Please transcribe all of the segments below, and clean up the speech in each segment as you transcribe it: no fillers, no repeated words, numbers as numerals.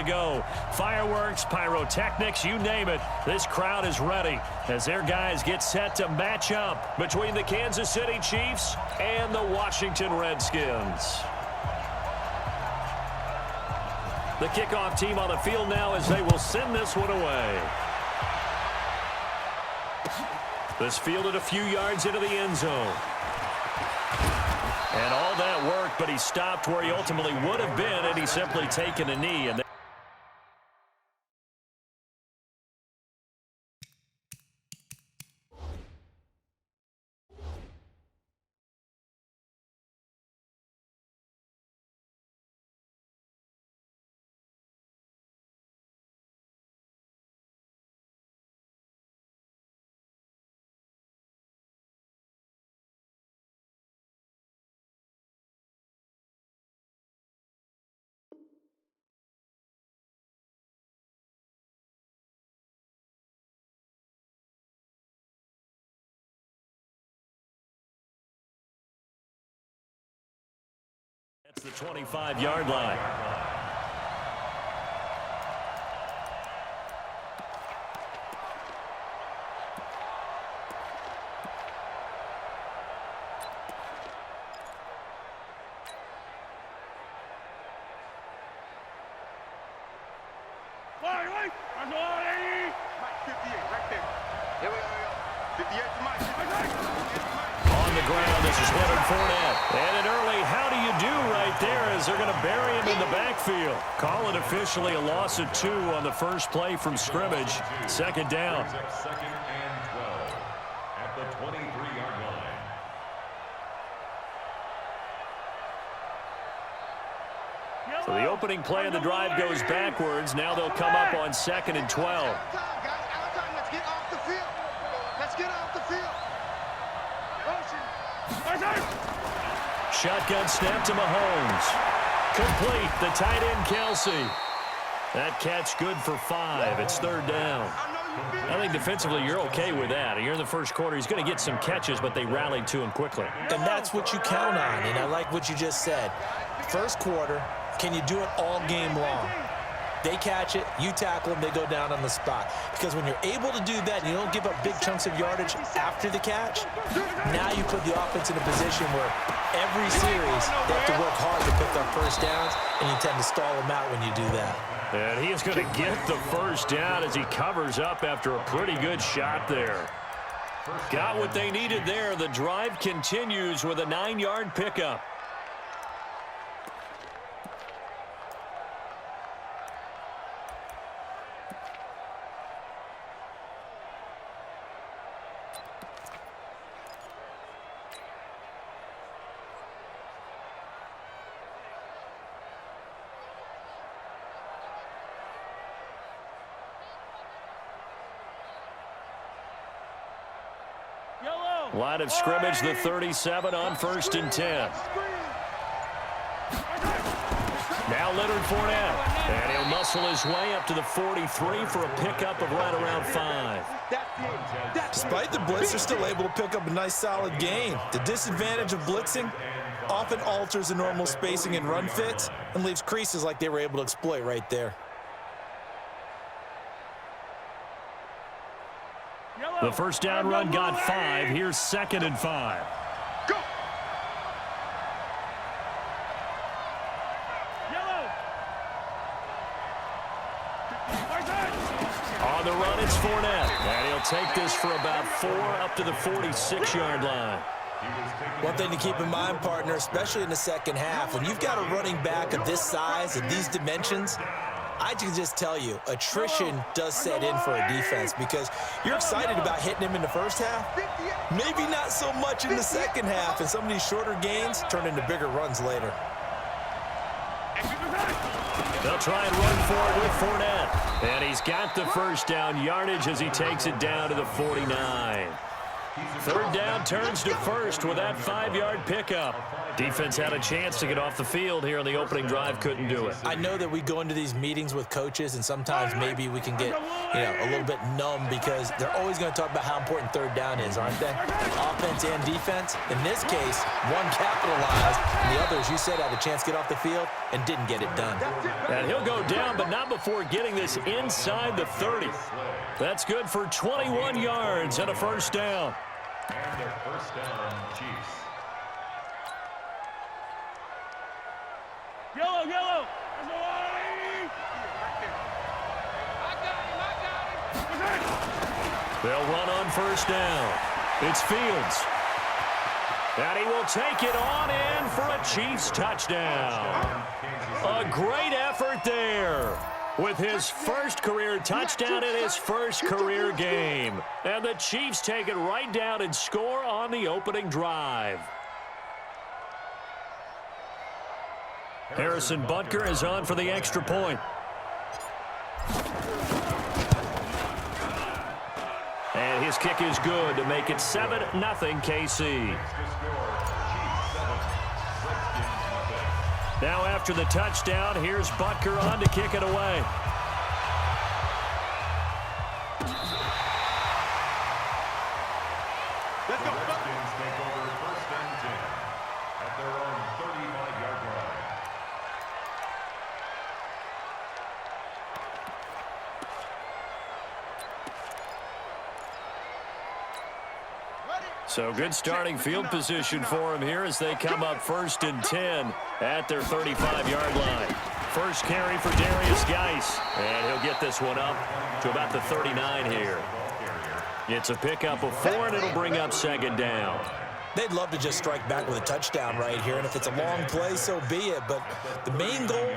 to go. Fireworks, pyrotechnics, you name it. This crowd is ready as their guys get set to match up between the Kansas City Chiefs and the Washington Redskins. The kickoff team on the field now as they will send this one away. This fielded a few yards into the end zone. And all that work, but he stopped where he ultimately would have been had he simply taken a knee. And that's the 25-yard line. On the ground, this is Leonard Fournette. And an early how do you do right there as they're going to bury him in the backfield. Call it officially a loss of 2 on the first play from scrimmage. Second down. Second and 12 at the 23-yard line. So the opening play of the drive goes backwards. Now they'll come up on 2nd and 12. Let's get off the field. Let's get off the field. Shotgun snap to Mahomes. Complete. The tight end, Kelsey. That catch good for 5. It's 3rd down. I think defensively you're okay with that. You're in the first quarter. He's going to get some catches, but they rallied to him quickly. And that's what you count on, and I like what you just said. First quarter, can you do it all game long? They catch it, you tackle them, they go down on the spot. Because when you're able to do that and you don't give up big chunks of yardage after the catch, now you put the offense in a position where every series they have to work hard to pick up first downs, and you tend to stall them out when you do that. And he is going to get the first down as he covers up after a pretty good shot there. Got what they needed there. The drive continues with a 9-yard pickup. Line of scrimmage, the 37 on 1st and 10. Now Leonard Fournette. And he'll muscle his way up to the 43 for a pickup of right around 5. Despite the blitz, they're still able to pick up a nice solid gain. The disadvantage of blitzing often alters the normal spacing and run fits and leaves creases like they were able to exploit right there. The first down run got 5. Here's 2nd and 5. Go! On the run, it's Fournette. And he'll take this for about 4 up to the 46-yard line. One thing to keep in mind, partner, especially in the second half, when you've got a running back of this size and these dimensions, I can just tell you, attrition does set in for a defense because you're excited about hitting him in the first half. Maybe not so much in the second half, and some of these shorter gains turn into bigger runs later. They'll try and run for it with Fournette. And he's got the first down yardage as he takes it down to the 49. 3rd down turns to 1st with that 5-yard pickup. Defense had a chance to get off the field here on the opening drive, couldn't do it. I know that we go into these meetings with coaches, and sometimes maybe we can get, a little bit numb because they're always going to talk about how important third down is, aren't they? Offense and defense. In this case, one capitalized, and the others, you said, had a chance to get off the field and didn't get it done. And he'll go down, but not before getting this inside the 30. That's good for 21 yards and a first down. And their first down, Chiefs. Yellow, yellow. They'll run on first down. It's Fields. And he will take it on in for a Chiefs touchdown. A great effort there with his first career touchdown in his first career game. And the Chiefs take it right down and score on the opening drive. Harrison Butker is on for the extra point. And his kick is good to make it 7-0 KC. Now after the touchdown, here's Butker on to kick it away. Let's go. Redskins take over first and 10 at their own 35-yard line. So good starting field position for him here as they come up first and 10 at their 35-yard line. First carry for Darius Geis, and he'll get this one up to about the 39 here. It's a pickup of 4, and it'll bring up second down. They'd love to just strike back with a touchdown right here, and if it's a long play, so be it. But the main goal,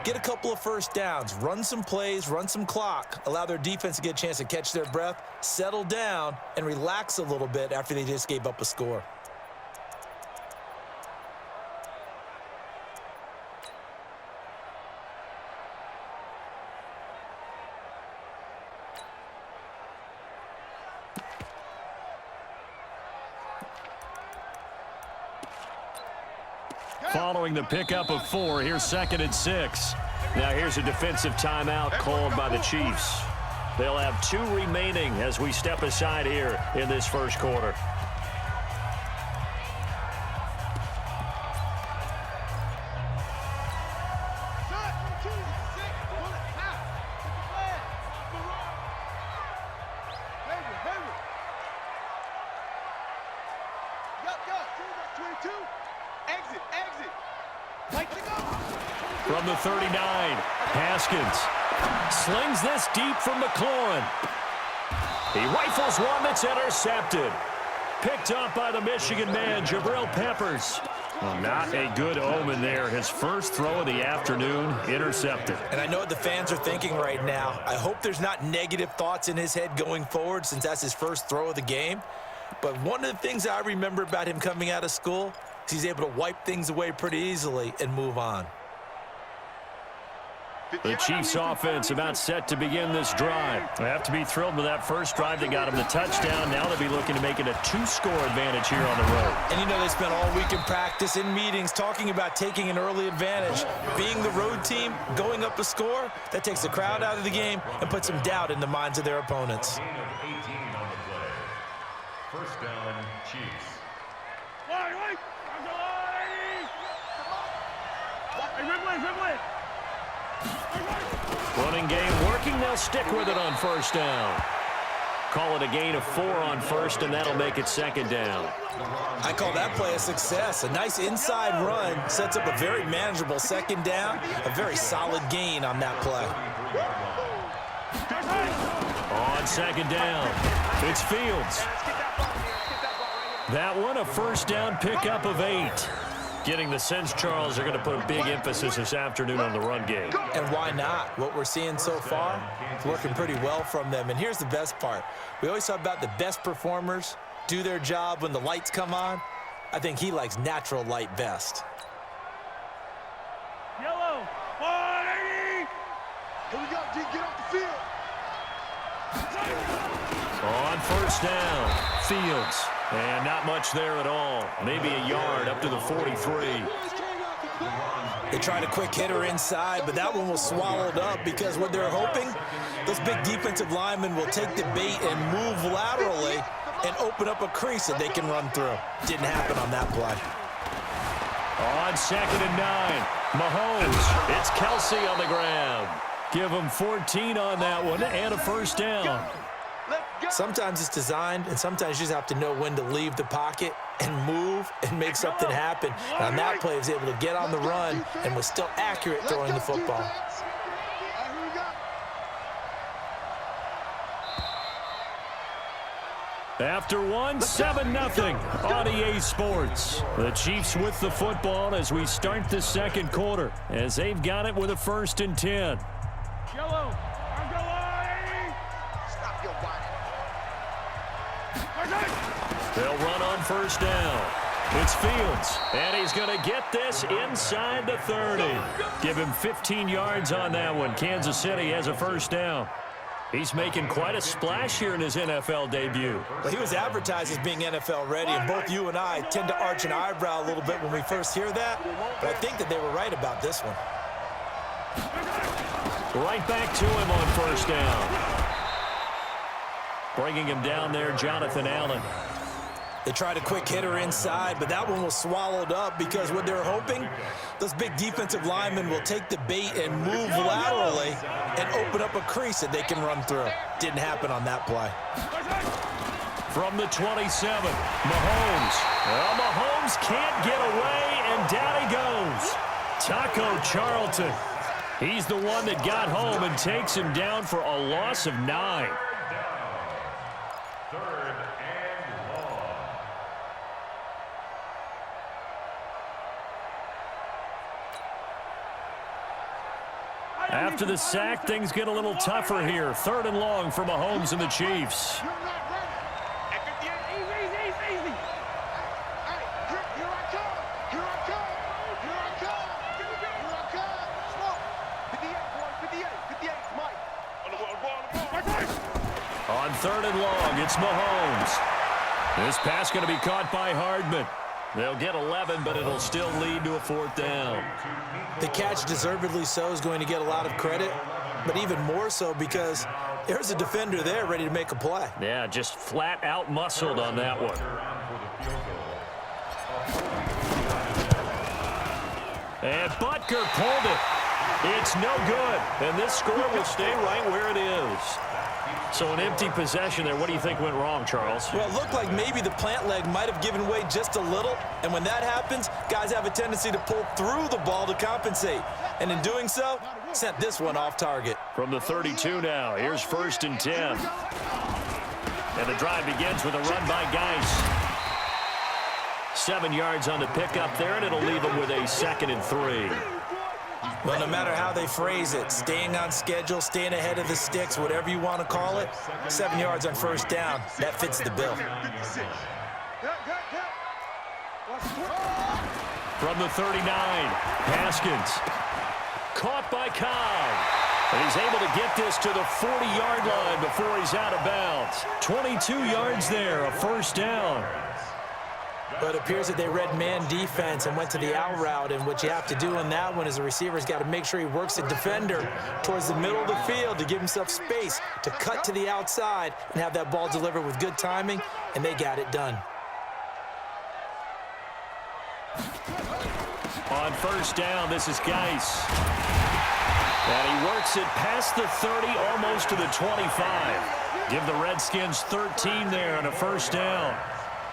get a couple of first downs, run some plays, run some clock, allow their defense to get a chance to catch their breath, settle down, and relax a little bit after they just gave up a score. Following the pickup of 4, here's second and 6. Now here's a defensive timeout called by the Chiefs. They'll have 2 remaining as we step aside here in this first quarter. From the 39, Haskins slings this deep from McLaurin. He rifles one that's intercepted. Picked up by the Michigan man, Jabril Peppers. Well, not a good omen there. His first throw of the afternoon, intercepted. And I know what the fans are thinking right now. I hope there's not negative thoughts in his head going forward since that's his first throw of the game. But one of the things I remember about him coming out of school is he's able to wipe things away pretty easily and move on. The Chiefs offense about set to begin this drive. They have to be thrilled with that first drive that got them the touchdown. Now they'll be looking to make it a 2-score advantage here on the road. And you know they spent all week in practice, in meetings, talking about taking an early advantage. Being the road team, going up a score, that takes the crowd out of the game and puts some doubt in the minds of their opponents. Gain of 18 on the play. First down, Chiefs. Running game working. They'll stick with it on first down. Call it a gain of 4 on first, and that'll make it second down. I call that play a success. A nice inside run sets up a very manageable second down. A very solid gain on that play. On second down, it's Fields. That one a first down pickup of 8. Getting the sense, Charles, are going to put a big emphasis this afternoon on the run game. And why not? What we're seeing so far is working pretty well from them. And here's the best part. We always talk about the best performers do their job when the lights come on. I think he likes natural light best. Yellow. 180. Here we go, G. Get off the field. On first down, Fields. And not much there at all. Maybe a yard up to the 43. They tried a quick hitter inside, but that one was swallowed up because what they're hoping, those big defensive linemen will take the bait and move laterally and open up a crease that they can run through. Didn't happen on that play. On 2nd and 9, Mahomes. It's Kelsey on the ground. Give him 14 on that one and a first down. Sometimes it's designed, and sometimes you just have to know when to leave the pocket and move and make something happen. And on that play, he was able to get on the run and was still accurate throwing the football. After one, 7-0 on EA Sports. The Chiefs with the football as we start the second quarter, as they've got it with a 1st and 10. Yellow. They'll run on first down. It's Fields, and he's going to get this inside the 30. Give him 15 yards on that one. Kansas City has a first down. He's making quite a splash here in his NFL debut. Well, he was advertised as being NFL ready, and both you and I tend to arch an eyebrow a little bit when we first hear that, but I think that they were right about this one. Right back to him on first down. Bringing him down there, Jonathan Allen. They tried a quick hitter inside, but that one was swallowed up because what they're hoping, those big defensive linemen will take the bait and move laterally and open up a crease that they can run through. Didn't happen on that play. From the 27, Mahomes. Well, Mahomes can't get away, and down he goes. Taco Charlton. He's the one that got home and takes him down for a loss of 9. After the sack, things get a little tougher here. 3rd and long for Mahomes and the Chiefs. On 3rd and long, it's Mahomes. This pass going to be caught by Hardman. They'll get 11, but it'll still lead to a 4th down. The catch, deservedly so, is going to get a lot of credit, but even more so because there's a defender there ready to make a play. Yeah, just flat out muscled on that one. And Butker pulled it. It's no good, and this score will stay right where it is. So an empty possession there. What do you think went wrong, Charles? Well, it looked like maybe the plant leg might have given way just a little, and when that happens, guys have a tendency to pull through the ball to compensate, and in doing so, sent this one off target. From the 32 now, here's 1st and 10. And the drive begins with a run by Geis. 7 yards on the pickup there, and it'll leave them with a 2nd and 3. Well, no matter how they phrase it, staying on schedule, staying ahead of the sticks, whatever you want to call it, 7 yards on first down, that fits the bill. From the 39, Haskins. Caught by Cobb. And he's able to get this to the 40-yard line before he's out of bounds. 22 yards there, a first down. But it appears that they read man defense and went to the out route, and what you have to do on that one is the receiver's got to make sure he works the defender towards the middle of the field to give himself space to cut to the outside and have that ball delivered with good timing, and they got it done. On first down, this is Geis. And he works it past the 30, almost to the 25. Give the Redskins 13 there and a first down.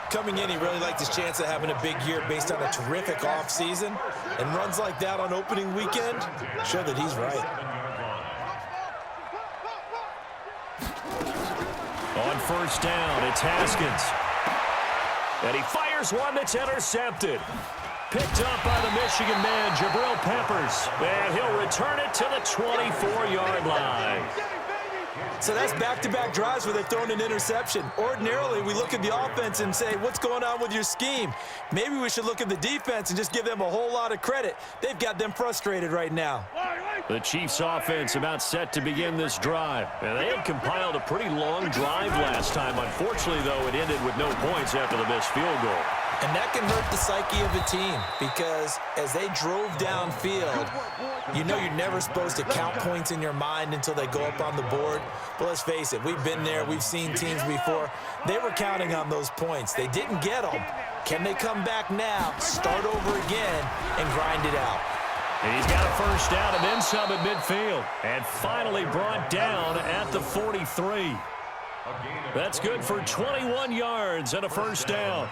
Coming in, he really liked his chance of having a big year based on a terrific offseason, and runs like that on opening weekend show that he's right. On first down, it's Haskins. And he fires one that's intercepted. Picked up by the Michigan man, Jabril Peppers. And he'll return it to the 24-yard line. So that's back-to-back drives where they've thrown an interception. Ordinarily, we look at the offense and say, what's going on with your scheme? Maybe we should look at the defense and just give them a whole lot of credit. They've got them frustrated right now. The Chiefs offense about set to begin this drive. And they had compiled a pretty long drive last time. Unfortunately, though, it ended with no points after the missed field goal. And that can hurt the psyche of a team because as they drove downfield, you know you're never supposed to count points in your mind until they go up on the board. But let's face it, we've been there. We've seen teams before. They were counting on those points. They didn't get them. Can they come back now, start over again, and grind it out? He's got a first down and then some at midfield. And finally brought down at the 43. That's good for 21 yards and a first down.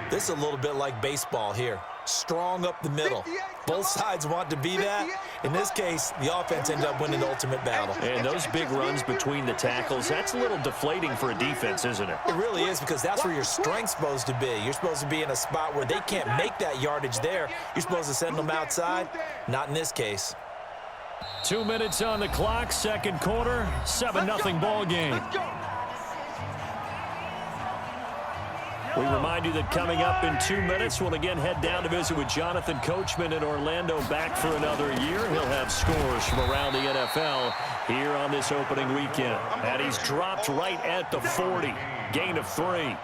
This is a little bit like baseball here. Strong up the middle. Both sides want to be that. In this case, the offense ended up winning the ultimate battle. And those big runs between the tackles, that's a little deflating for a defense, isn't it? It really is because that's where your strength's supposed to be. You're supposed to be in a spot where they can't make that yardage there. You're supposed to send them outside. Not in this case. 2 minutes on the clock, second quarter, 7-0 ball game. We remind you that coming up in 2 minutes, we'll again head down to visit with Jonathan Coachman in Orlando, back for another year. He'll have scores from around the NFL here on this opening weekend. And he's dropped right at the 40. Gain of 3.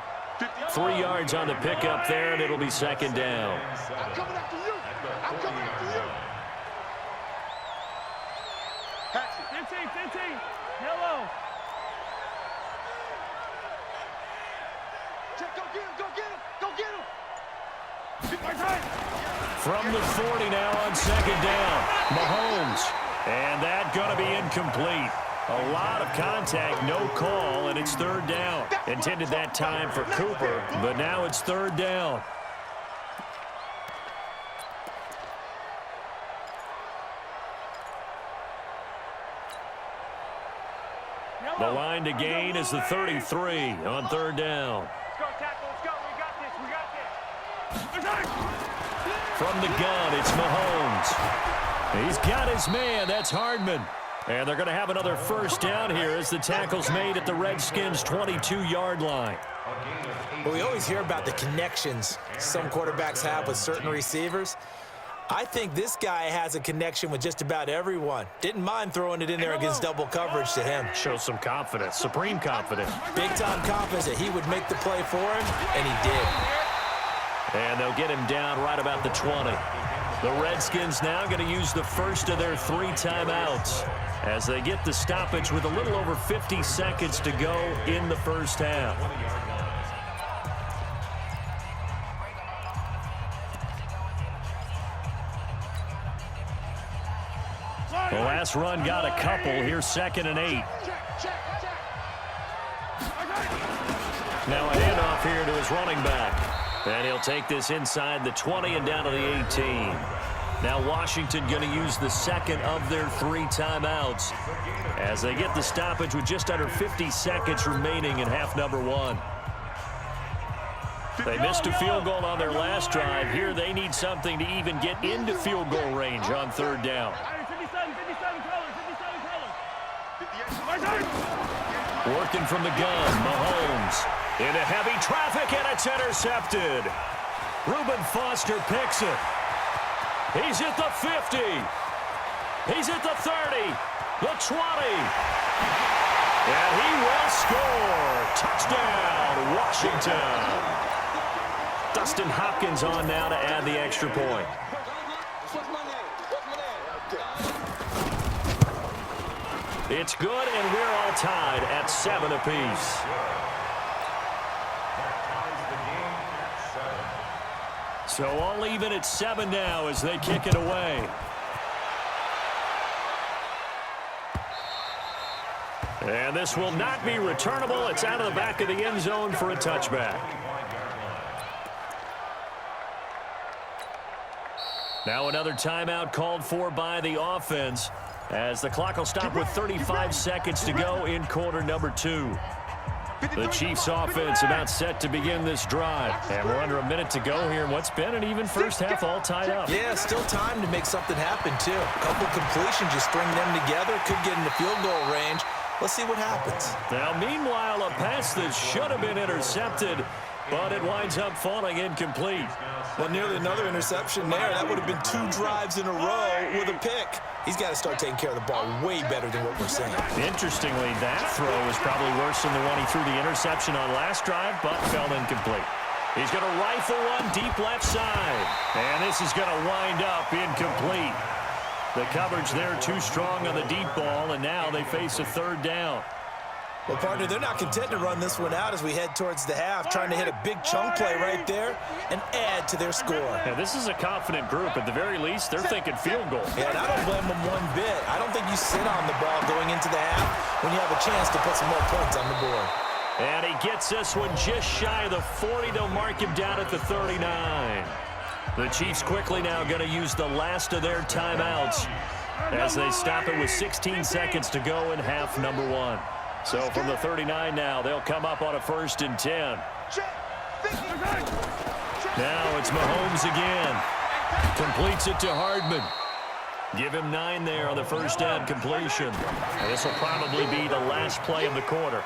3 yards on the pickup there, and it'll be second down. I'm coming after you. I'm coming after you. 15. Hello. Check, go get him. From the 40 now on second down, Mahomes. And that going to be incomplete. A lot of contact, no call, and it's third down. Intended that time for Cooper, but now it's third down. The line to gain is the 33 on third down. Let's go, tackle. Let's go. We got this. From the gun, it's Mahomes. He's got his man. That's Hardman. And they're going to have another first down here as the tackle's made at the Redskins' 22-yard line. Well, we always hear about the connections some quarterbacks have with certain receivers. I think this guy has a connection with just about everyone. Didn't mind throwing it in there against double coverage to him. Shows some confidence, supreme confidence. Big-time confidence that he would make the play for him, and he did. And they'll get him down right about the 20. The Redskins now going to use the first of their 3 timeouts as they get the stoppage with a little over 50 seconds to go in the first half. The last run got a couple. Here's 2nd and 8. Now a handoff here to his running back. And he'll take this inside the 20 and down to the 18. Now Washington going to use the second of their 3 timeouts as they get the stoppage with just under 50 seconds remaining in half number 1. They missed a field goal on their last drive. Here they need something to even get into field goal range on third down. 57 colors. Working from the gun, Mahomes into heavy traffic, and it's intercepted. Reuben Foster picks it. He's at the 50. He's at the 30, the 20. And he will score. Touchdown, Washington. Dustin Hopkins on now to add the extra point. It's good, and we're all tied at 7 apiece. So all even at 7 now as they kick it away. And this will not be returnable. It's out of the back of the end zone for a touchback. Now another timeout called for by the offense as the clock will stop with 35 seconds to go in quarter number 2. The Chiefs offense about set to begin this drive. And we're under a minute to go here in what's been an even first half, all tied up. Yeah, still time to make something happen, too. A couple completions, just string them together. Could get in the field goal range. Let's see what happens. Now, meanwhile, a pass that should have been intercepted, but it winds up falling incomplete. Well, nearly another interception there. That would have been 2 drives in a row with a pick. He's got to start taking care of the ball way better than what we're saying. Interestingly, that throw was probably worse than the one he threw the interception on last drive, but fell incomplete. He's going to rifle one deep left side, and this is going to wind up incomplete. The coverage there too strong on the deep ball, and now they face a third down. Well, partner, they're not content to run this one out as we head towards the half, trying to hit a big chunk play right there and add to their score. Yeah, this is a confident group. At the very least, they're thinking field goal. Yeah, and I don't blame them one bit. I don't think you sit on the ball going into the half when you have a chance to put some more points on the board. And he gets this one just shy of the 40. They'll mark him down at the 39. The Chiefs quickly now going to use the last of their timeouts as they stop it with 16 seconds to go in half number 1. So from the 39 now, they'll come up on a 1st and 10. Now it's Mahomes again. Completes it to Hardman. Give him 9 there on the first down completion. And this will probably be the last play of the quarter.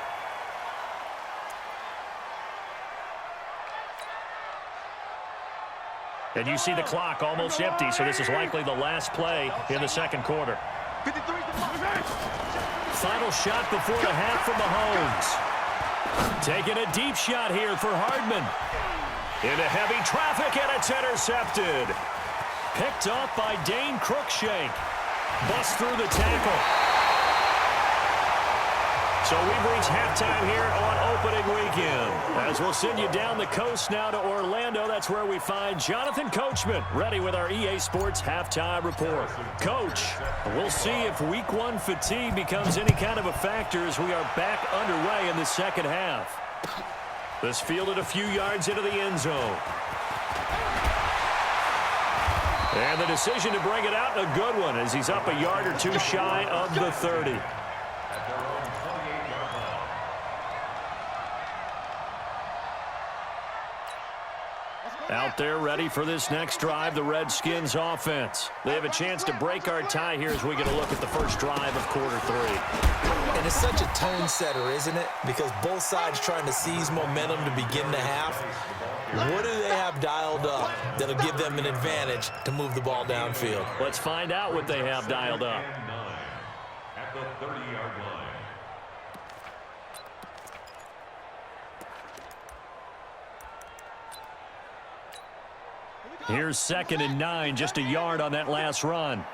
And you see the clock almost empty, so this is likely the last play in the second quarter. Final shot before the half from Mahomes. Taking a deep shot here for Hardman. Into heavy traffic, and it's intercepted. Picked off by Dane Cruikshank. Busts through the tackle. So we've reached halftime here on opening weekend. As we'll send you down the coast now to Orlando. That's where we find Jonathan Coachman ready with our EA Sports halftime report. Coach, we'll see if week 1 fatigue becomes any kind of a factor as we are back underway in the second half. This fielded a few yards into the end zone. And the decision to bring it out, a good one, as he's up a yard or 2 shy of the 30. Out there ready for this next drive, the Redskins offense. They have a chance to break our tie here as we get a look at the first drive of quarter 3. And it's such a tone setter, isn't it? Because both sides trying to seize momentum to begin the half. What do they have dialed up that'll give them an advantage to move the ball downfield? Let's find out what they have dialed up. At the 30-yard line. Here's 2nd and 9, just a yard on that last run.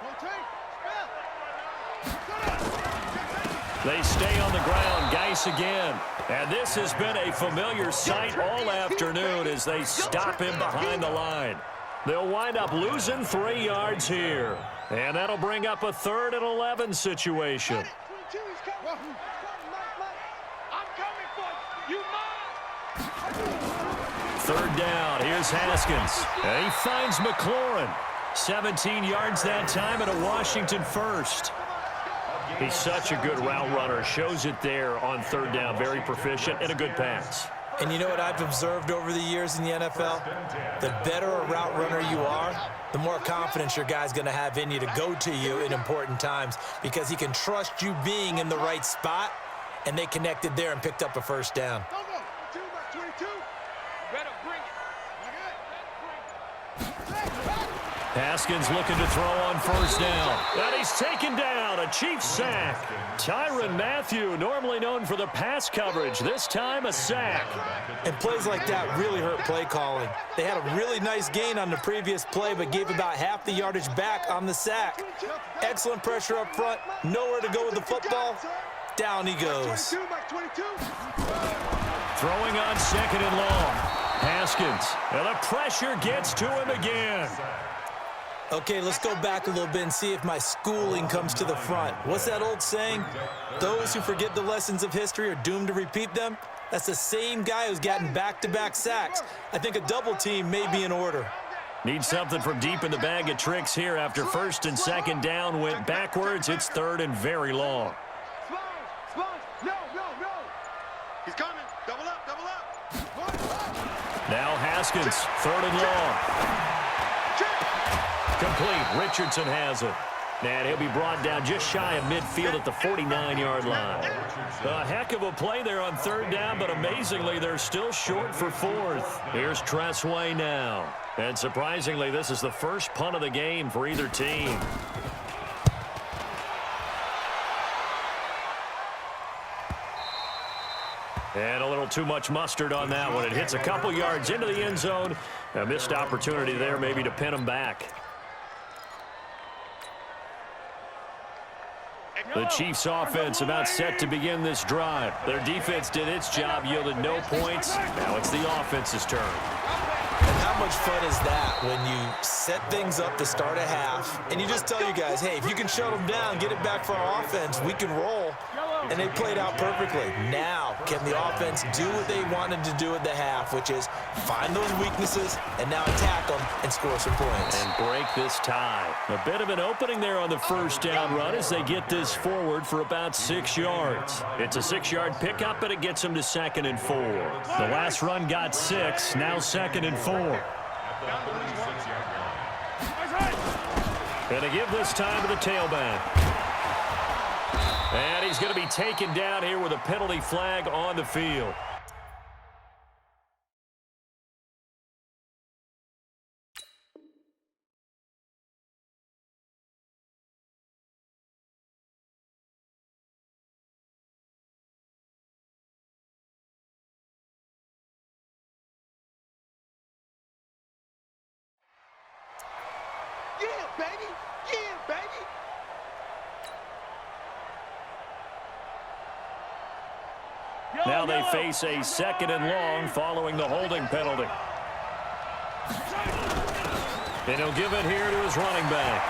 They stay on the ground, Geis again. And this has been a familiar sight all afternoon as they stop him behind the line. They'll wind up losing 3 yards here. And that'll bring up a 3rd and 11 situation. Third down, here's Haskins. And he finds McLaurin. 17 yards that time and a Washington first. He's such a good route runner. Shows it there on 3rd down. Very proficient and a good pass. And you know what I've observed over the years in the NFL? The better a route runner you are, the more confidence your guy's going to have in you to go to you in important times because he can trust you being in the right spot, and they connected there and picked up a first down. Haskins looking to throw on 1st down. And he's taken down. A Chiefs sack. Tyrann Mathieu, normally known for the pass coverage. This time a sack. And plays like that really hurt play calling. They had a really nice gain on the previous play, but gave about half the yardage back on the sack. Excellent pressure up front. Nowhere to go with the football. Down he goes. Throwing on 2nd and long. Haskins. And the pressure gets to him again. Okay, let's go back a little bit and see if my schooling comes to the front. What's that old saying? Those who forget the lessons of history are doomed to repeat them. That's the same guy who's gotten back-to-back sacks. I think a double team may be in order. Need something from deep in the bag of tricks here after 1st and 2nd down went backwards. It's 3rd and very long. No. He's coming. Redskins, 3rd and long. Complete. Richardson has it. And he'll be brought down just shy of midfield at the 49-yard line. A heck of a play there on 3rd down, but amazingly, they're still short for 4th. Here's Tressway now. And surprisingly, this is the first punt of the game for either team. And a little too much mustard on that one. It hits a couple yards into the end zone. A missed opportunity there maybe to pin them back. The Chiefs' offense about set to begin this drive. Their defense did its job, yielded no points. Now it's the offense's turn. And how much fun is that when you set things up to start a half, and you just tell you guys, hey, if you can shut them down, get it back for our offense, we can roll. And they played out perfectly. Now, can the offense do what they wanted to do at the half, which is find those weaknesses and now attack them and score some points. And break this tie. A bit of an opening there on the 1st down run as they get this forward for about 6 yards. It's a 6-yard pickup, but it gets them to 2nd and 4. The last run got 6, now 2nd and 4. Going to give this time to the tailback. And he's going to be taken down here with a penalty flag on the field. Yeah, baby! Yeah, baby! Now they face a 2nd and long following the holding penalty. And he'll give it here to his running back.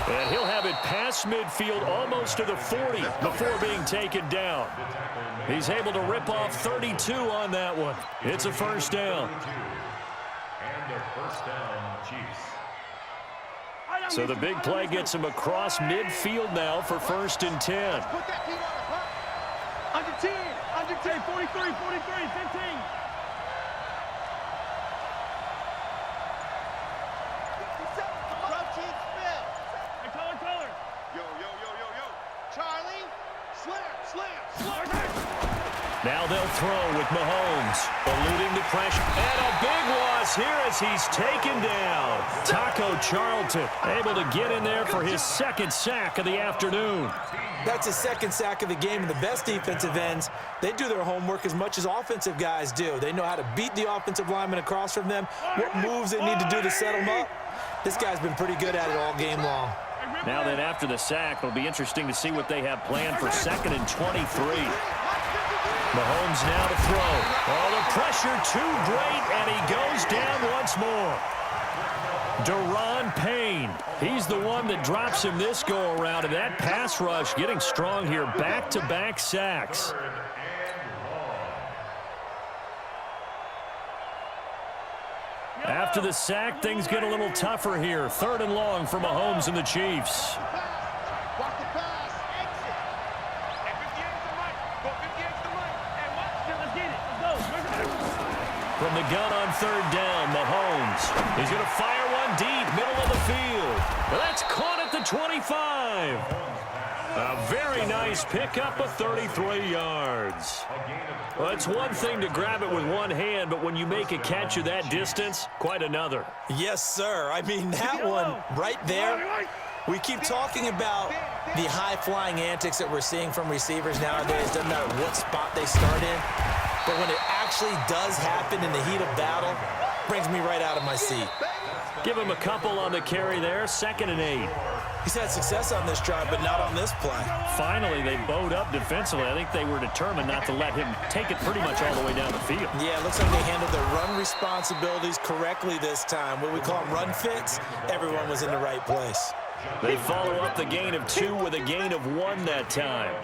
And he'll have it past midfield almost to the 40 before being taken down. He's able to rip off 32 on that one. It's a 1st down. And a 1st down, Chiefs. So the big play gets him across midfield now for 1st and 10. Put that team on the clock. Under 10, under 10, 43, 15. Hey, color. Yo. Charlie, slam. Now they'll throw with Mahomes, eluding the pressure. And a big loss here as he's taken down. Taco Charlton able to get in there for his 2nd sack of the afternoon. That's his 2nd sack of the game, and the best defensive ends, they do their homework as much as offensive guys do. They know how to beat the offensive lineman across from them, what moves they need to do to set them up. This guy's been pretty good at it all game long. Now then, after the sack, it'll be interesting to see what they have planned for 2nd and 23. Mahomes now to throw. Oh, the pressure too great, and he goes down once more. Deron Payne, he's the one that drops him this go-around, and that pass rush getting strong here, back-to-back sacks. After the sack, things get a little tougher here. 3rd and long for Mahomes and the Chiefs. Watch the pass. Exit. Hey, 58's the mic. Go 58's the mic. Hey, watch it. Let's get it. Let's go. From the gun on 3rd down, Mahomes. He's going to fire one deep, middle of the field. Well, that's caught at the 25. A very nice pickup of 33 yards. Well, it's one thing to grab it with one hand, but when you make a catch of that distance, quite another. Yes, sir. I mean, that one right there, we keep talking about the high-flying antics that we're seeing from receivers nowadays. Doesn't matter what spot they start in. But when it actually does happen in the heat of battle, brings me right out of my seat. Give him a couple on the carry there, 2nd and 8. He's had success on this drive, but not on this play. Finally, they bowed up defensively. I think they were determined not to let him take it pretty much all the way down the field. Yeah, it looks like they handled their run responsibilities correctly this time. What we call them run fits, everyone was in the right place. They follow up the gain of 2 with a gain of 1 that time.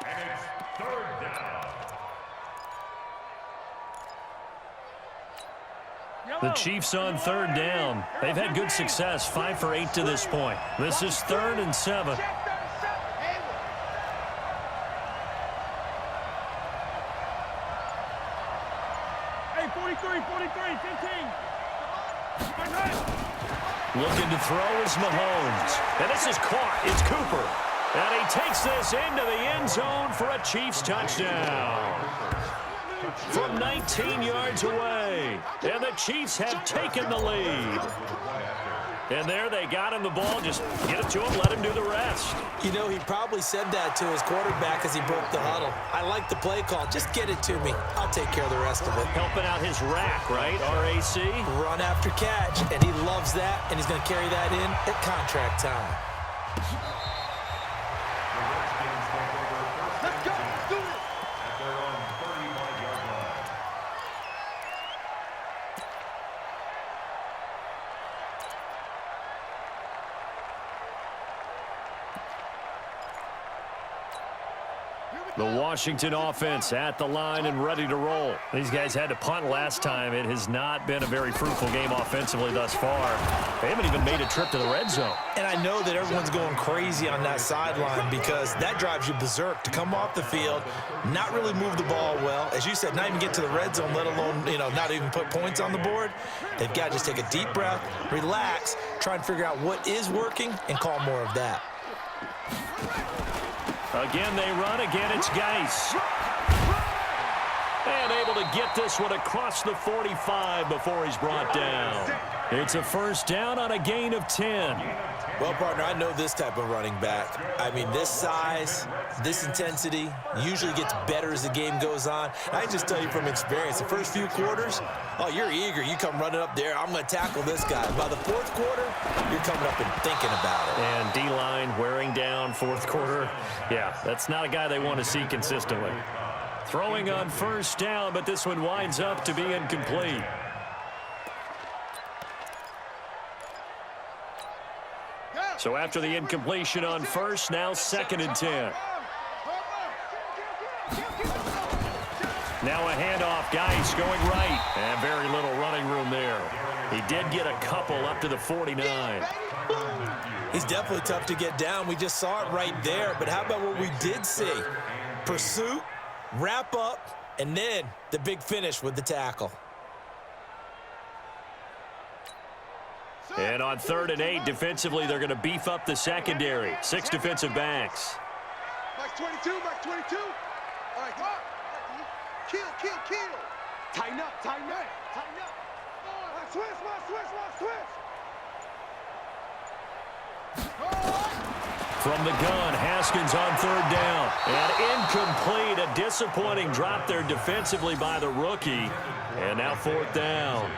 And it's 3rd down. The Chiefs on 3rd down. They've had good success, 5 for 8 to this point. This is 3rd and 7. 43, 43, 15. Looking to throw is Mahomes. And this is caught. It's Cooper. And he takes this into the end zone for a Chiefs touchdown. From 19 yards away. And the Chiefs have taken the lead. And there they got him the ball. Just get it to him, let him do the rest. You know, he probably said that to his quarterback as he broke the huddle. I like the play call. Just get it to me. I'll take care of the rest of it. Helping out his rack, right? RAC. Run after catch, and he loves that, and he's going to carry that in at contract time. Let's go. Let's do it. At their own 35-yard line. The Washington offense at the line and ready to roll. These guys had to punt last time. It has not been a very fruitful game offensively thus far. They haven't even made a trip to the red zone. And I know that everyone's going crazy on that sideline because that drives you berserk to come off the field, not really move the ball well. As you said, not even get to the red zone, let alone, not even put points on the board. They've got to just take a deep breath, relax, try and figure out what is working, and call more of that. Again, they run. Again, it's Geis. And able to get this one across the 45 before he's brought down. It's a first down on a gain of 10. Well, partner, I know this type of running back. I mean, this size, this intensity usually gets better as the game goes on. I can just tell you from experience, the first few quarters, oh, you're eager. You come running up there, I'm going to tackle this guy. By the fourth quarter, you're coming up and thinking about it. And D-line wearing down fourth quarter. Yeah, that's not a guy they want to see consistently. Throwing on first down, but this one winds up to be incomplete. So after the incompletion on first, now second and 10. Now a handoff. Geis going right. And very little running room there. He did get a couple up to the 49. He's definitely tough to get down. We just saw it right there. But how about what we did see? Pursuit, wrap up, and then the big finish with the tackle. And on 3rd and 8, defensively, they're going to beef up the secondary. 6 defensive backs. Max 22, Max 22. All right, come on. Kill. Tighten up. Switch. From the gun, Haskins on 3rd down. And incomplete. A disappointing drop there defensively by the rookie. And now 4th down.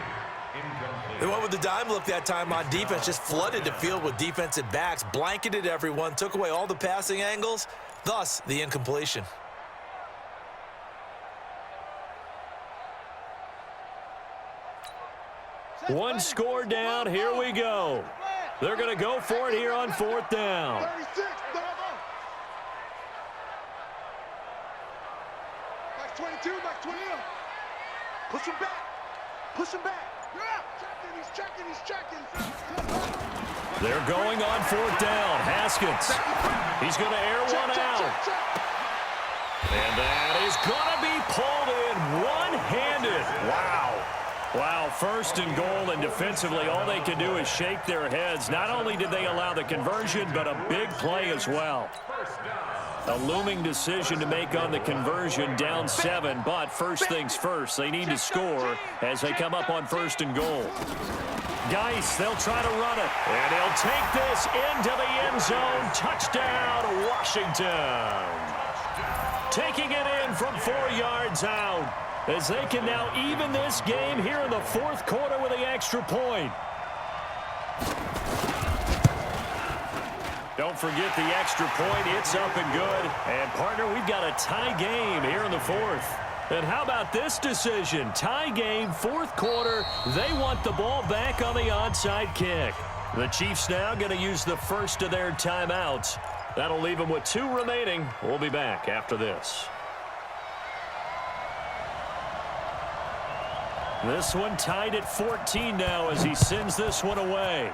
They went with the dime look that time on defense, just flooded the field with defensive backs, blanketed everyone, took away all the passing angles, thus the incompletion. One score down. Here we go. They're going to go for it here on 4th down. 36, Max 22, Max 20. Push him back. He's checking. They're going on 4th down. Haskins. He's going to air one out. And that is going to be pulled in one-handed. Wow, 1st and goal, and defensively all they can do is shake their heads. Not only did they allow the conversion, but a big play as well. A looming decision to make on the conversion, down 7, but first things first, they need to score as they come up on 1st and goal. Geis, they'll try to run it, and he'll take this into the end zone. Touchdown, Washington. Taking it in from 4 yards out as they can now even this game here in the 4th quarter with the extra point. Don't forget the extra point. It's up and good. And, partner, we've got a tie game here in the 4th. And how about this decision? Tie game, 4th quarter. They want the ball back on the onside kick. The Chiefs now going to use the first of their timeouts. That'll leave them with 2 remaining. We'll be back after this. This one tied at 14 now as he sends this one away.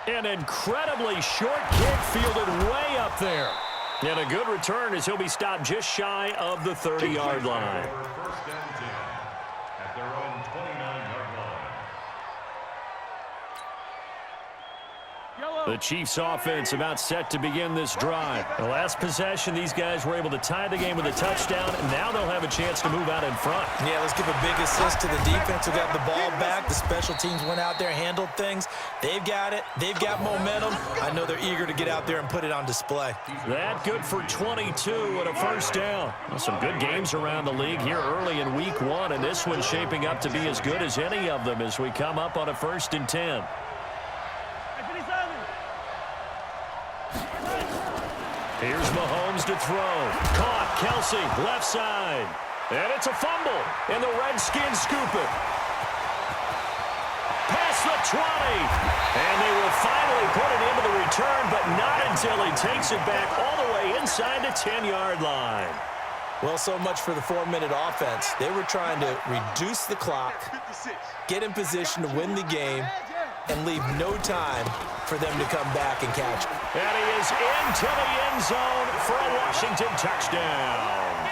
An incredibly short kick fielded way up there. And a good return as he'll be stopped just shy of the 30-yard line. First and 10. The Chiefs offense about set to begin this drive. The last possession, these guys were able to tie the game with a touchdown, and now they'll have a chance to move out in front. Yeah, let's give a big assist to the defense who got the ball back. The special teams went out there, handled things. They've got it. They've got momentum. I know they're eager to get out there and put it on display. That good for 22 and a first down. Well, some good games around the league here early in week 1, and this one's shaping up to be as good as any of them as we come up on a 1st and 10. Here's Mahomes to throw. Caught. Kelsey, left side. And it's a fumble. And the Redskins scoop it. Past the 20. And they will finally put it into the return, but not until he takes it back all the way inside the 10-yard line. Well, so much for the 4-minute offense. They were trying to reduce the clock, get in position to win the game, and leave no time for them to come back and catch it. And he is into the end zone for a Washington touchdown.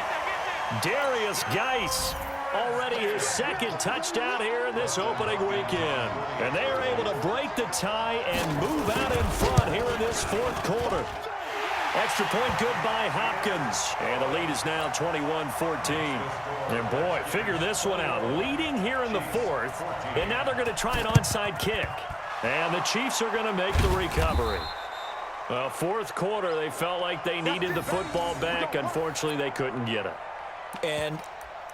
Darius Geis, already his 2nd touchdown here in this opening weekend. And they are able to break the tie and move out in front here in this 4th quarter. Extra point good by Hopkins. And the lead is now 21-14. And boy, figure this one out. Leading here in the 4th. And now they're going to try an onside kick. And the Chiefs are going to make the recovery. Well, 4th quarter, they felt like they needed the football back. Unfortunately, they couldn't get it. And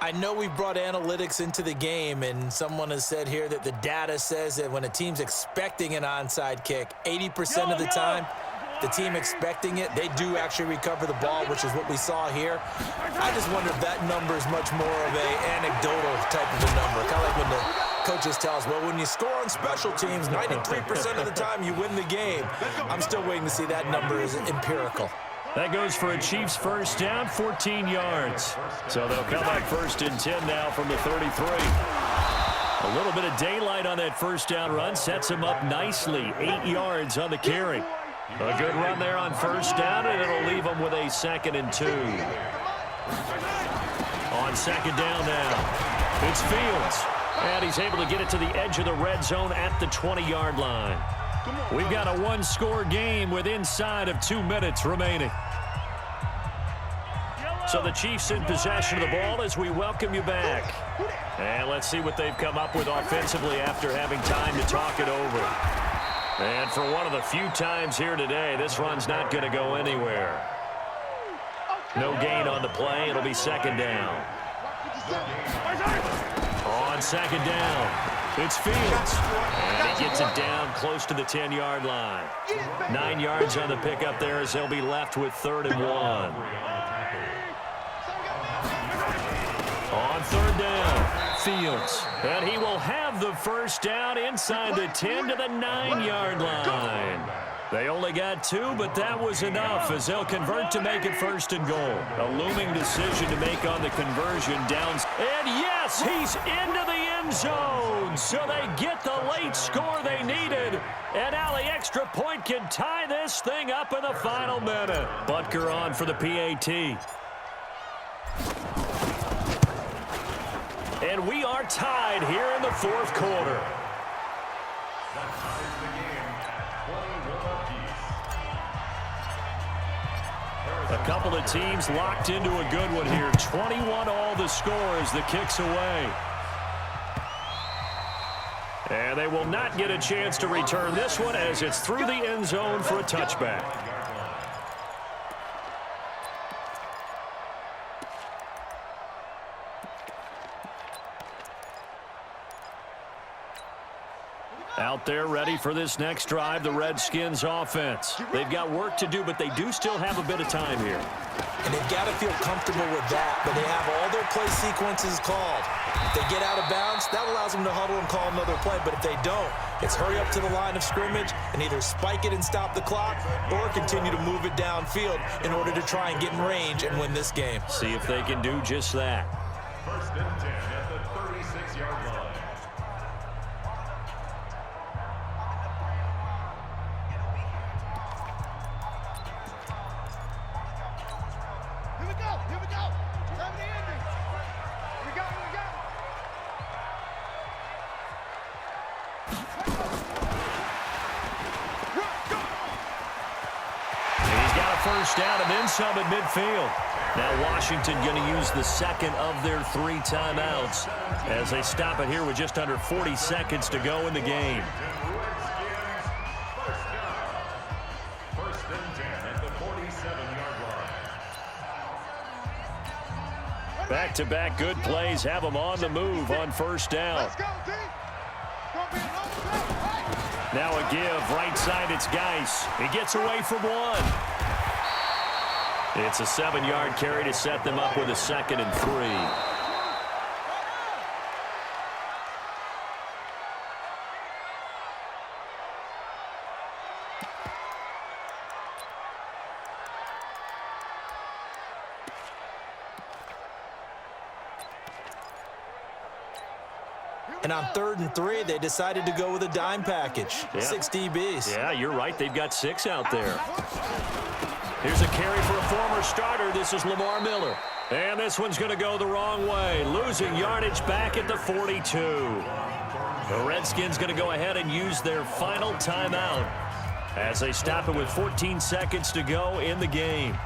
I know we brought analytics into the game, and someone has said here that the data says that when a team's expecting an onside kick, 80% of the time, the team expecting it, they do actually recover the ball, which is what we saw here. I just wonder if that number is much more of an anecdotal type of a number. Kind of like when the coaches tell us, well, when you score on special teams, 93% of the time you win the game. I'm still waiting to see that number is empirical. That goes for a Chiefs first down, 14 yards. So they'll come up 1st and 10 now from the 33. A little bit of daylight on that first down run sets him up nicely. 8 yards on the carry. A good run there on first down, and it'll leave them with a 2nd and 2. On 2nd down now, it's Fields. And he's able to get it to the edge of the red zone at the 20-yard line. We've got a 1-score game with inside of 2 minutes remaining. So the Chiefs in possession of the ball as we welcome you back. And let's see what they've come up with offensively after having time to talk it over. And for one of the few times here today, this run's not going to go anywhere. No gain on the play. It'll be 2nd down. On 2nd down, it's Fields. And he gets it down close to the 10-yard line. 9 yards on the pickup there as they'll be left with 3rd and 1. On 3rd down, Fields. And he will have the first down inside the 10 to the 9-yard line. They only got 2, but that was enough as they'll convert to make it 1st and goal. A looming decision to make on the conversion downs. And yes, he's into the end zone. So they get the late score they needed. And now the extra point can tie this thing up in the final minute. Butker on for the PAT. And we are tied here in the 4th quarter. A couple of teams locked into a good one here. 21 all the score as the kick's away. And they will not get a chance to return this one as it's through the end zone for a touchback. Out there ready for this next drive, the Redskins offense. They've got work to do, but they do still have a bit of time here. And they've got to feel comfortable with that, but they have all their play sequences called. If they get out of bounds, that allows them to huddle and call another play, but if they don't, it's hurry up to the line of scrimmage and either spike it and stop the clock or continue to move it downfield in order to try and get in range and win this game. See if they can do just that. 1st and 10 at the 36-yard line. Here we go. Time of the ending. Here we go. Run, go. first down and then some at midfield. Now Washington going to use the second of their 3 timeouts as they stop it here with just under 40 seconds to go in the game. First and 10 at the 47-yard line. Back-to-back good plays have them on the move on first down. Let's go, team. Gonna be a long play. Now a give, right side, it's Geis. He gets away from one. It's a 7-yard carry to set them up with a 2nd and 3. And on 3rd and 3, they decided to go with a dime package. Yeah. 6 DBs. Yeah, you're right. They've got 6 out there. Here's a carry for a former starter. This is Lamar Miller. And this one's going to go the wrong way. Losing yardage back at the 42. The Redskins going to go ahead and use their final timeout as they stop it with 14 seconds to go in the game.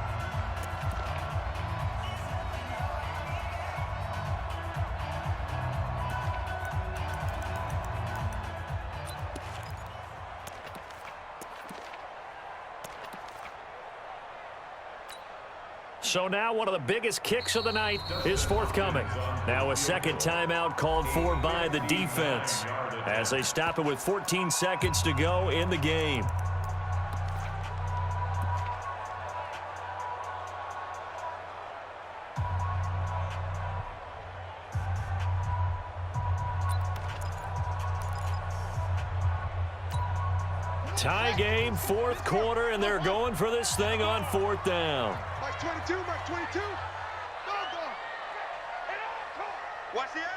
So now one of the biggest kicks of the night is forthcoming. Now a second timeout called for by the defense as they stop it with 14 seconds to go in the game. Tie game, 4th quarter, and they're going for this thing on 4th down. Mark 22, Mark 22. Go, go. Watch the edge.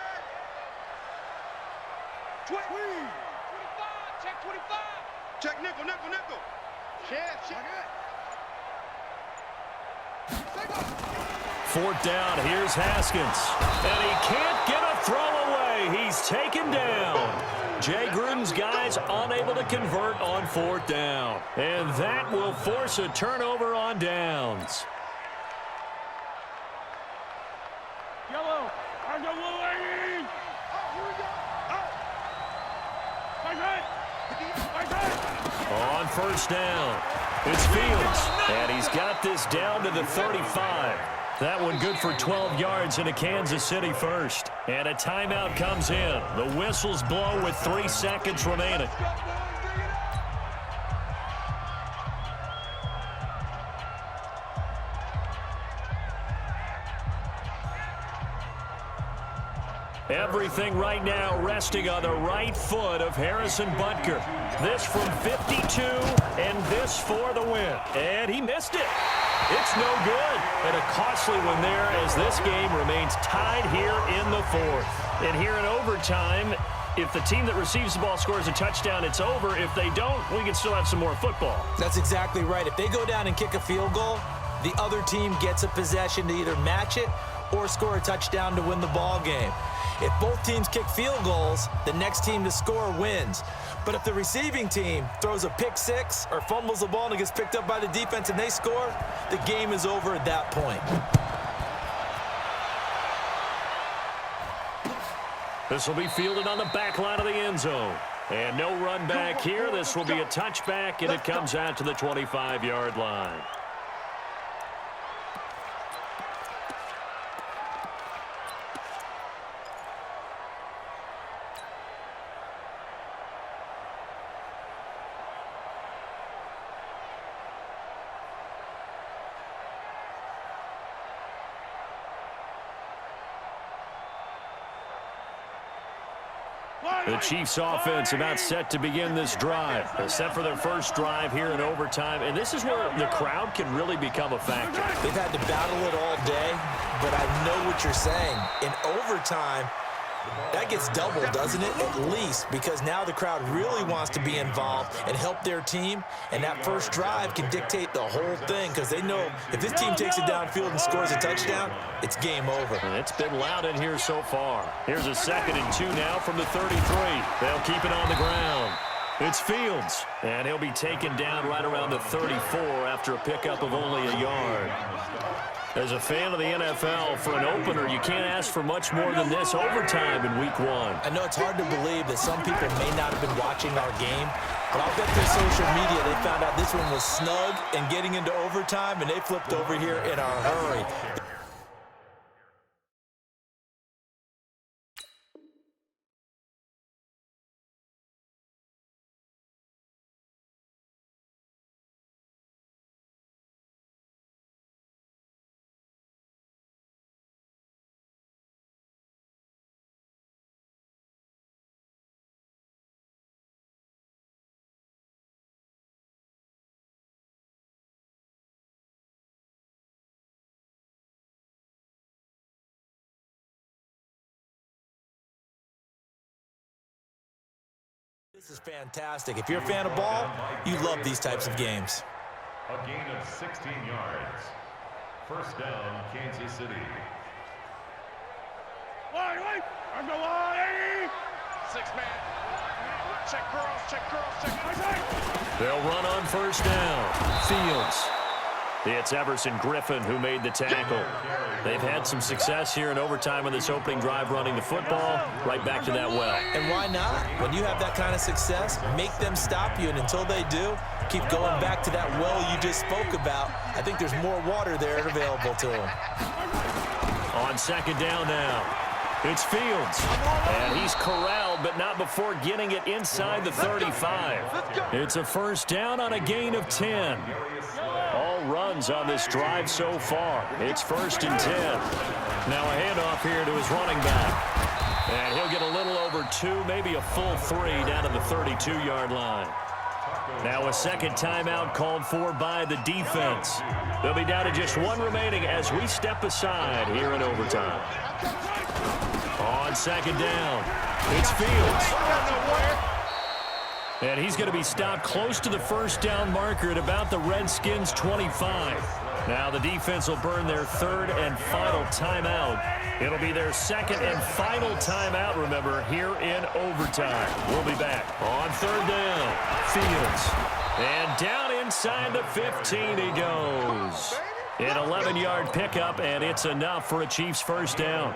20. 25, check 25. Check nickel, nickel, nickel. Chef, check it. 4th down, here's Haskins. And he can't get a throw away. He's taken down. Jay Gruden's guys unable to convert on 4th down. And that will force a turnover on downs. Yellow. I go Willie. On first down, it's Fields. And he's got this down to the 35. That one good for 12 yards into Kansas City first. And a timeout comes in. The whistles blow with 3 seconds remaining. Everything right now resting on the right foot of Harrison Butker. This from 52, and this for the win. And he missed it. It's no good. And a costly one there as this game remains tied here in the 4th. And here in overtime, if the team that receives the ball scores a touchdown, it's over. If they don't, we can still have some more football. That's exactly right. If they go down and kick a field goal, the other team gets a possession to either match it or score a touchdown to win the ball game. If both teams kick field goals, the next team to score wins. But if the receiving team throws a pick six or fumbles the ball and it gets picked up by the defense and they score, the game is over at that point. This will be fielded on the back line of the end zone. And no run back here. This will be a touchback, and it comes out to the 25-yard line. The Chiefs offense about set to begin this drive. They're set for their first drive here in overtime, and this is where the crowd can really become a factor. They've had to battle it all day, but I know what you're saying. In overtime, that gets doubled, doesn't it? At least, because now the crowd really wants to be involved and help their team, and that first drive can dictate the whole thing because they know if this team takes it downfield and scores a touchdown, it's game over. And it's been loud in here so far. Here's a 2nd and 2 now from the 33. They'll keep it on the ground. It's Fields, and he'll be taken down right around the 34 after a pickup of only a yard. As a fan of the NFL, for an opener, you can't ask for much more than this overtime in Week 1. I know it's hard to believe that some people may not have been watching our game, but I'll bet their social media they found out this one was snug and getting into overtime, and they flipped over here in a hurry. This is fantastic. If you're a fan of ball, you love these types of games. A gain of 16 yards. First down, Kansas City. Wide. I'm the line. 6-man. Check girls, check girls, check. They'll run on first down. Fields. It's Everson Griffin who made the tackle. They've had some success here in overtime on this opening drive running the football. Right back to that well. And why not? When you have that kind of success, make them stop you, and until they do, keep going back to that well you just spoke about. I think there's more water there available to them. On second down now, it's Fields. And he's corralled, but not before getting it inside the 35. It's a first down on a gain of 10. All runs on this drive so far. It's 1st and 10. Now a handoff here to his running back. And he'll get a little over 2, maybe a full 3 down to the 32-yard line. Now a second timeout called for by the defense. They'll be down to just 1 remaining as we step aside here in overtime. On second down, it's Fields. And he's going to be stopped close to the first down marker at about the Redskins' 25. Now the defense will burn their 3rd and final timeout. It'll be their 2nd and final timeout, remember, here in overtime. We'll be back on 3rd down. Fields. And down inside the 15 he goes. An 11-yard pickup, and it's enough for a Chiefs first down.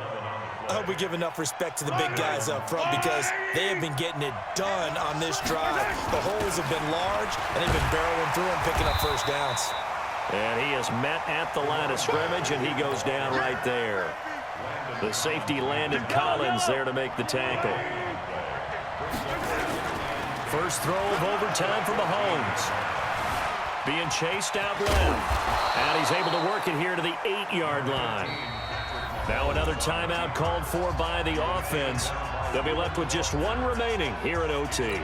I hope we give enough respect to the big guys up front because they have been getting it done on this drive. The holes have been large, and they've been barreling through and picking up first downs. And he is met at the line of scrimmage, and he goes down right there. The safety Landon Collins there to make the tackle. First throw of overtime for Mahomes. Being chased out left. And he's able to work it here to the 8-yard line. Now another timeout called for by the offense. They'll be left with just 1 remaining here at OT.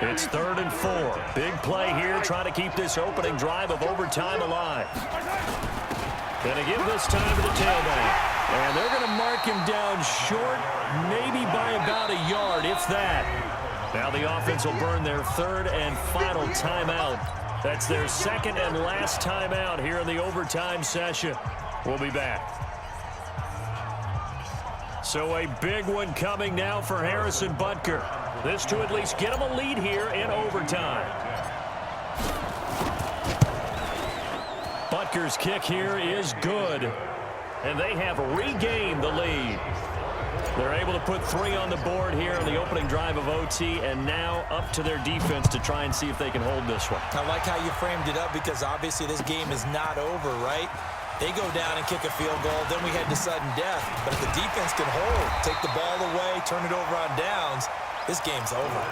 It's 3rd and 4. Big play here, trying to keep this opening drive of overtime alive. Going to give this time to the tailback. And they're going to mark him down short, maybe by about a yard, if that. Now the offense will burn their 3rd and final timeout. That's their 2nd and last timeout here in the overtime session. We'll be back. So a big one coming now for Harrison Butker. This to at least get him a lead here in overtime. Butker's kick here is good. And they have regained the lead. They're able to put 3 on the board here on the opening drive of OT, and now up to their defense to try and see if they can hold this one. I like how you framed it up because obviously this game is not over, right? They go down and kick a field goal, then we head to sudden death. But if the defense can hold, take the ball away, turn it over on downs, this game's over.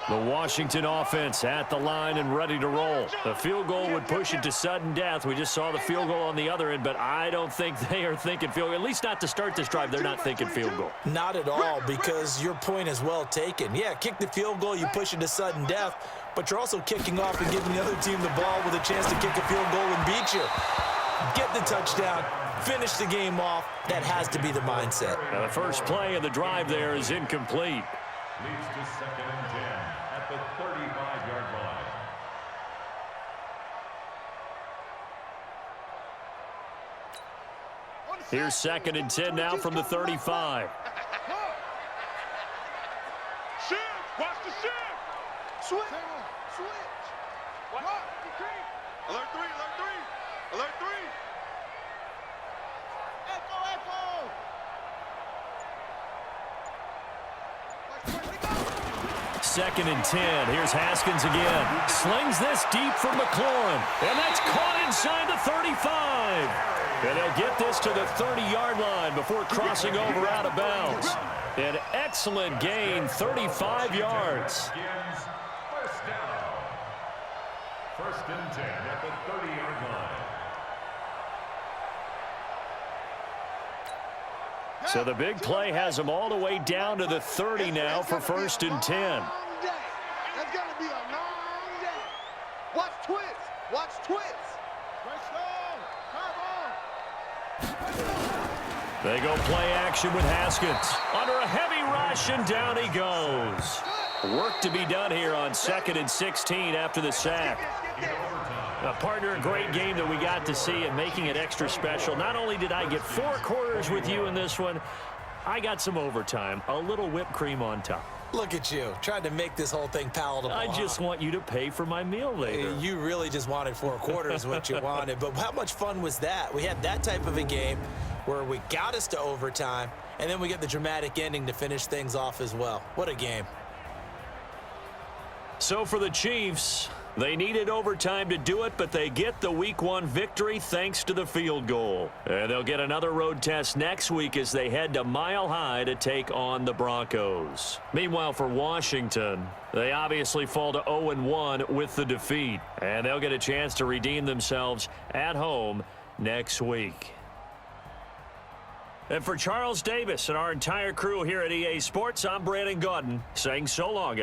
The Washington offense at the line and ready to roll. The field goal would push it to sudden death. We just saw the field goal on the other end, but I don't think they are thinking field goal. At least not to start this drive. They're not thinking field goal. Not at all, because your point is well taken. Yeah, kick the field goal, you push it to sudden death, but you're also kicking off and giving the other team the ball with a chance to kick a field goal and beat you. Get the touchdown, finish the game off. That has to be the mindset. Now the first play of the drive there is incomplete. Leads to 2nd and 10 at the 35-yard line. Here's 2nd and 10 now from the 35. Shift. Watch the shift. Switch. Watch. Alert 3, alert 3. Alert 3. Echo. Second and 10. Here's Haskins again. Slings this deep from McLaurin. And that's caught inside the 35. And he'll get this to the 30-yard line before crossing over out of bounds. An excellent gain, 35 yards. First down. 1st and 10 at the 30-yard line. So the big play has them all the way down to the 30 now for 1st and 10. That's gonna be a long day. Watch twist. Watch twist. They go play action with Haskins. Under a heavy rush, and down he goes. Work to be done here on 2nd and 16 after the sack. Partner, a great game that we got to see and making it extra special. Not only did I get 4 quarters with you in this one, I got some overtime, a little whipped cream on top. Look at you, trying to make this whole thing palatable. I just want you to pay for my meal later. You really just wanted 4 quarters what you wanted. But how much fun was that? We had that type of a game where we got us to overtime, and then we get the dramatic ending to finish things off as well. What a game. So for the Chiefs, they needed overtime to do it, but they get the Week 1 victory thanks to the field goal. And they'll get another road test next week as they head to Mile High to take on the Broncos. Meanwhile, for Washington, they obviously fall to 0-1 with the defeat. And they'll get a chance to redeem themselves at home next week. And for Charles Davis and our entire crew here at EA Sports, I'm Brandon Gaudin saying so long, everyone.